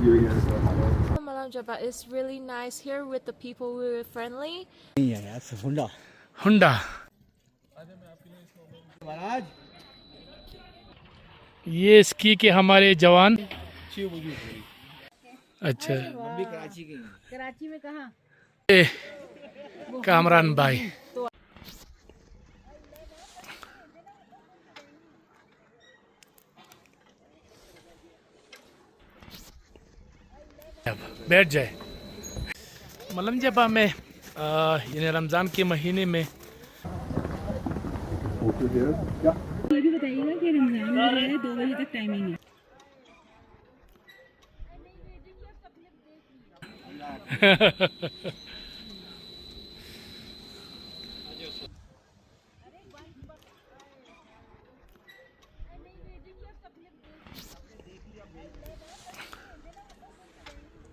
Malam Jaba is really nice here with the people. We were friendly. नहीं है यार हुंडा हुंडा महाराज ये स्की के हमारे जवान। अच्छा भी कराची के हैं। कराची में कहाँ? ये कामरान भाई बैठ जाए। मलम जबा में यानी रमज़ान के महीने में ये भी बताइएगा कि रमजान में जो है 2 बजे तक टाइमिंग है।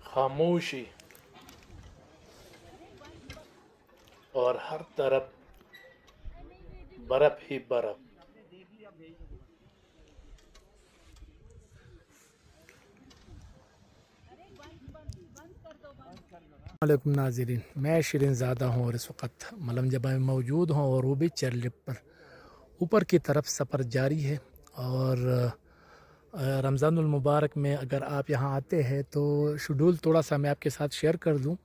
खामोशी और हर तरफ बर्फ ही बर्फ। वालेकुम नाज़रीन, मैं शिरीन ज़ादा हूँ और इस वक्त मलम जबा में मौजूद हूँ और वो भी चेयरलिफ्ट पर ऊपर की तरफ सफ़र जारी है। और रमज़ानुल मुबारक में अगर आप यहाँ आते हैं तो शेड्यूल थोड़ा सा मैं आपके साथ शेयर कर दूँ।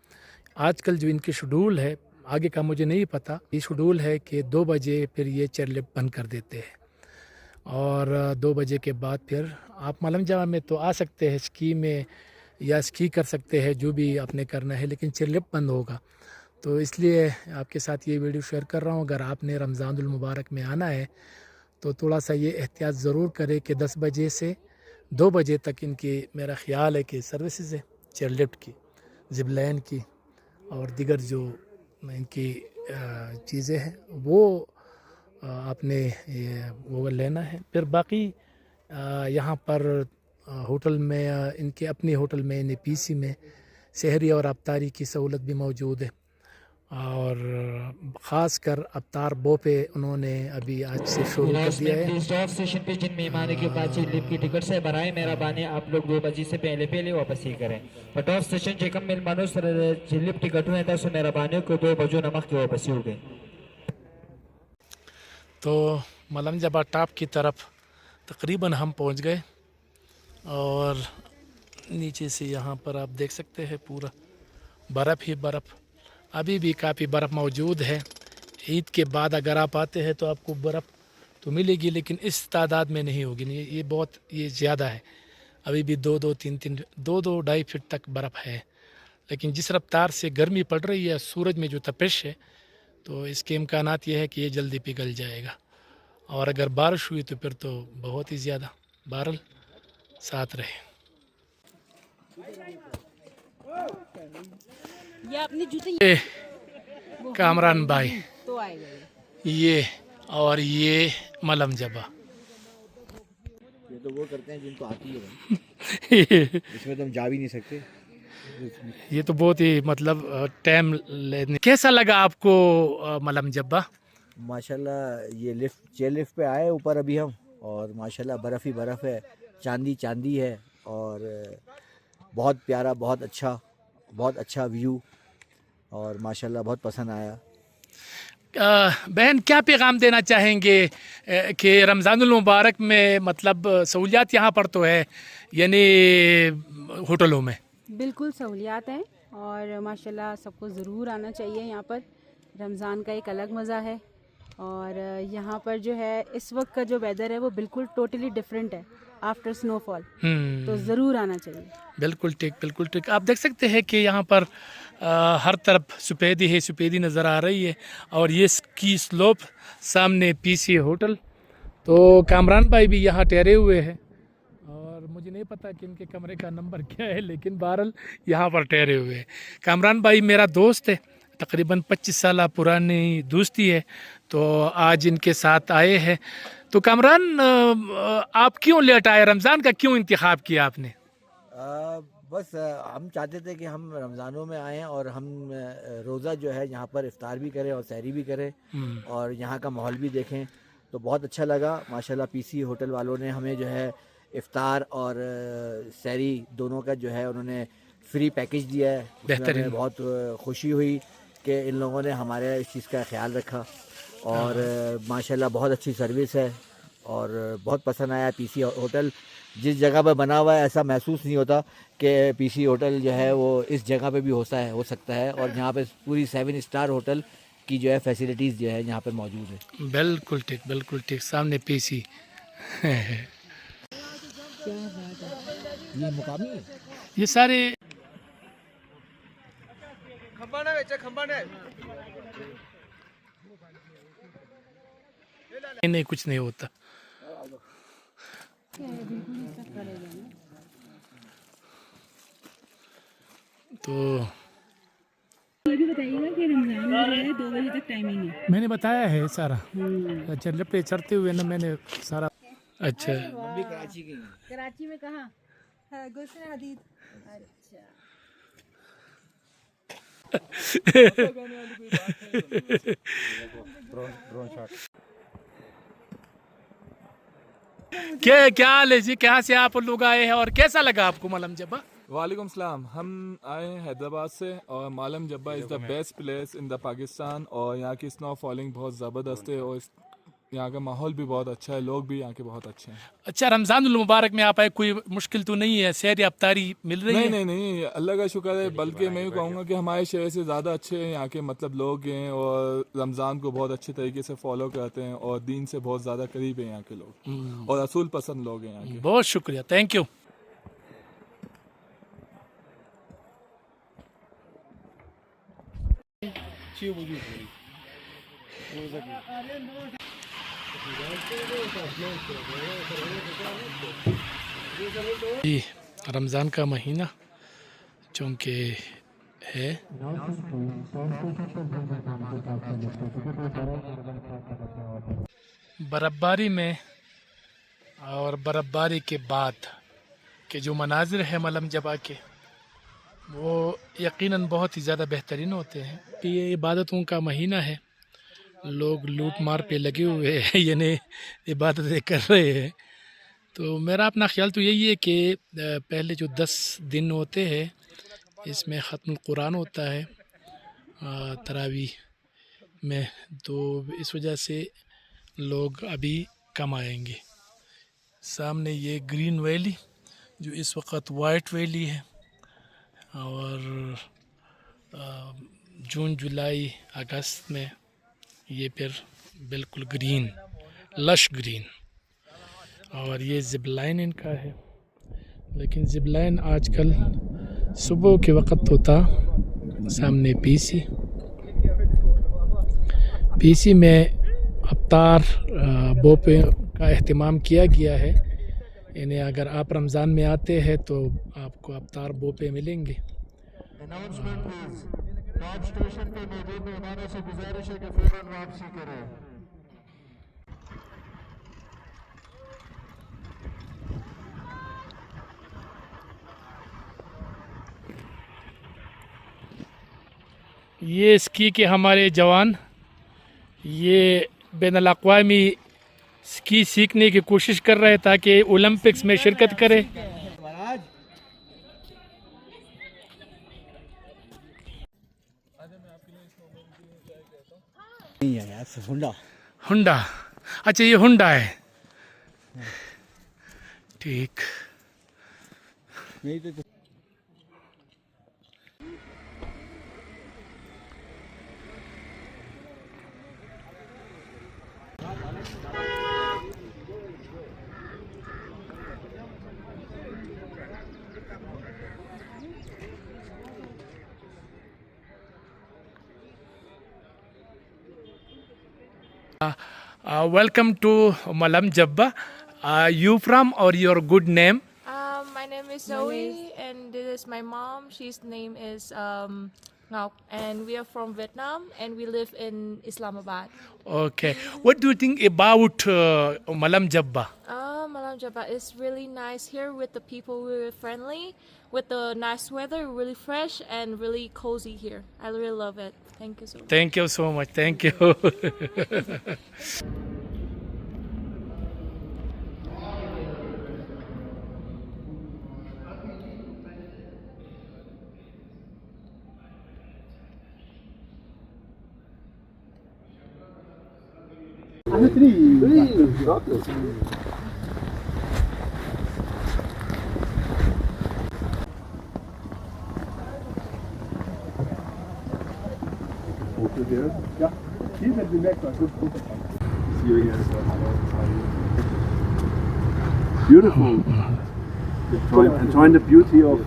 आजकल जो इनकी शेड्यूल है आगे का मुझे नहीं पता, ये शेड्यूल है कि 2 बजे फिर ये चेयरलिफ्ट बंद कर देते हैं और 2 बजे के बाद फिर आप मलम जबा में तो आ सकते हैं, स्की में या स्की कर सकते हैं, जो भी आपने करना है, लेकिन चेयरलिफ्ट बंद होगा। तो इसलिए आपके साथ ये वीडियो शेयर कर रहा हूँ। अगर आपने रमज़ानुल मुबारक में आना है तो थोड़ा सा ये एहतियात ज़रूर करें कि 10 बजे से 2 बजे तक इनकी मेरा ख़्याल है कि सर्विसेज है चेयरलिफ्ट की, ज़िप-लाइन की और दीगर जो इनकी चीज़ें हैं वो आपने वो लेना है। फिर बाकी यहाँ पर होटल में इनके अपने होटल में यानी पीसी में सहरी और अफ्तारी की सहूलत भी मौजूद है और ख़ास कर अफ्तार बो पे उन्होंने अभी आज से शुरू कर दिया है। स्टॉप स्टेशन पे जिन मेहमानों के पास लिफ्ट की टिकट है बराए मेहरबानी आप लोग 2 बजे से पहले वापस ही करें। पटौर स्टेशन जेकम मेहमानों से लिफ्ट टिकट हुए तो मेहरबानी को 2 बजे नमक के वापस हो गए। तो मलम जबा टॉप की तरफ तकरीबन हम पहुंच गए और नीचे से यहाँ पर आप देख सकते हैं पूरा बर्फ़ ही बर्फ़। अभी भी काफ़ी बर्फ़ मौजूद है। ईद के बाद अगर आप आते हैं तो आपको बर्फ़ तो मिलेगी, लेकिन इस तादाद में नहीं होगी। ये बहुत ये ज़्यादा है। अभी भी 2-2, 3-3, 2-2, 2.5 फीट तक बर्फ़ है। लेकिन जिस रफ्तार से गर्मी पड़ रही है, सूरज में जो तपिश है, तो इसके इम्कानात ये है कि ये जल्दी पिघल जाएगा। और अगर बारिश हुई तो फिर तो बहुत ही ज़्यादा। बहरहाल साथ रहे। ये अपने जूते ये कामरान भाई तो आएगा ये और ये मलम जबा ये तो वो करते हैं जिनको आती है भाई। इसमें तो हम जा भी नहीं सकते। ये तो बहुत ही मतलब टाइम लेने। कैसा लगा आपको मलम जबा? माशाल्लाह ये चेयर लिफ्ट पे आए ऊपर अभी हम, और माशाल्लाह बर्फ़ ही बर्फ़ है, चांदी चांदी है और बहुत प्यारा, बहुत अच्छा व्यू और माशाल्लाह बहुत पसंद आया। बहन क्या पैगाम देना चाहेंगे कि रमज़ानुल मुबारक में मतलब सहूलियात यहाँ पर तो है यानी होटलों में? बिल्कुल सहूलियात हैं और माशाल्लाह सबको ज़रूर आना चाहिए। यहाँ पर रमज़ान का एक अलग मज़ा है और यहाँ पर जो है इस वक्त का जो वेदर है वो बिल्कुल टोटली डिफरेंट है आफ्टर स्नोफॉल। तो ज़रूर आना चाहिए। बिल्कुल ठीक, बिल्कुल ठीक। आप देख सकते हैं कि यहाँ पर हर तरफ सफ़ेदी है, सफ़ेदी नज़र आ रही है और ये की स्लोप सामने पीसी होटल। तो कामरान भाई भी यहाँ ठहरे हुए हैं और मुझे नहीं पता कि इनके कमरे का नंबर क्या है, लेकिन बहरहाल यहाँ पर ठहरे हुए हैं। कामरान भाई मेरा दोस्त है, तकरीबन 25 साल पुरानी दोस्ती है, तो आज इनके साथ आए हैं। तो कामरान आप क्यों लेट आए? रमज़ान का क्यों इंतखाब किया आपने? बस हम चाहते थे कि हम रमज़ानों में आएँ और हम रोज़ा जो है यहाँ पर इफ्तार भी करें और सहरी भी करें और यहाँ का माहौल भी देखें। तो बहुत अच्छा लगा माशाल्लाह। पीसी होटल वालों ने हमें जो है इफ्तार और सहरी दोनों का जो है उन्होंने फ्री पैकेज दिया है। उसमें बेहतरीन। हमें बहुत खुशी हुई कि इन लोगों ने हमारे इस चीज़ का ख्याल रखा और माशाल्लाह बहुत अच्छी सर्विस है और बहुत पसंद आया। पीसी होटल जिस जगह पे बना हुआ है ऐसा महसूस नहीं होता कि पीसी होटल जो है वो इस जगह पे भी हो सकता है और यहाँ पे पूरी 7 स्टार होटल की जो है फैसिलिटीज़ जो है यहाँ पे मौजूद है। बिल्कुल ठीक सामने पीसी। ये मुकामी है। ये सारे नहीं कुछ नहीं होता। तो ये भी बताइएगा कि रमजान में जो है 2 बजे तक टाइमिंग है। मैंने बताया है सारा। अच्छा लिफ्ट चढ़ते हुए ना मैंने सारा। अच्छा मम्मी कराची की हैं। कराची में कहाँ है? गुलशन हदीद। अच्छा क्या हाल है जी? कहाँ से आप लोग आए हैं और कैसा लगा आपको मलम जब्बा? वालेकुम सलाम। हम आए हैं हैदराबाद से और Malam Jabba is the best place in the Pakistan और यहाँ की स्नो फॉलिंग बहुत ज़बरदस्त है और यहाँ का माहौल भी बहुत अच्छा है, लोग भी यहाँ के बहुत अच्छे हैं। अच्छा रमजान उल मुबारक में आप आए, कोई मुश्किल तो नहीं है? सहर अफ्तारी मिल रही है? नहीं अल्लाह का शुक्र है। बल्कि मैं कहूँगा कि हमारे शहर से ज़्यादा अच्छे यहाँ के मतलब लोग हैं और रमज़ान को बहुत अच्छे तरीके से फॉलो करते हैं और दीन से बहुत ज़्यादा करीब है यहाँ के लोग और असूल पसंद लोग हैं यहाँ के। बहुत शुक्रिया, थैंक यू। जी रमज़ान का महीना चूँकि है बर्फ़बारी में और बर्फ़बारी के बाद के जो मनाजिर है मलम जबा के वो यकीनन बहुत ही ज़्यादा बेहतरीन होते हैं। कि ये इबादतों का महीना है, लोग लूट मार पे लगे हुए हैं यानी इबादतें कर रहे हैं। तो मेरा अपना ख्याल तो यही है कि पहले जो 10 दिन होते हैं इसमें ख़त्म कुरान होता है तरावी में, तो इस वजह से लोग अभी कम आएंगे। सामने ये ग्रीन वैली जो इस वक्त वाइट वैली है और जून जुलाई अगस्त में ये फिर बिल्कुल ग्रीन लश ग्रीन। और ये ज़िप लाइन इनका है, लेकिन ज़िप लाइन आजकल सुबह के वक्त होता। सामने पीसी में अफ्तार बोपे का अहतमाम किया गया है। इन्हें अगर आप रमज़ान में आते हैं तो आपको अफ्तार बोपे मिलेंगे। टॉप स्टेशन पे मौजूद मेहमानों से गुजारिश है कि फौरन वापसी करें। ये स्की के हमारे जवान ये बैनुल अक़वामी स्की सीखने की कोशिश कर रहे ताकि ओलंपिक्स में शिरकत करे। नहीं है यार, हुंडा। अच्छा ये हुंडा है, ठीक। नहीं तो Welcome to Malam Jabba. You from or your good name? My name is Zoe, and this is my mom. She's name is Ngọc, and we are from Vietnam, and we live in Islamabad. Okay. What do you think about Malam Jabba? Malam Jabba is really nice here. With the people, we're friendly. With the nice weather, really fresh and really cozy here. I really love it. Thank you so much. Thank you so much. Thank you. Beautiful. Enjoying the beauty of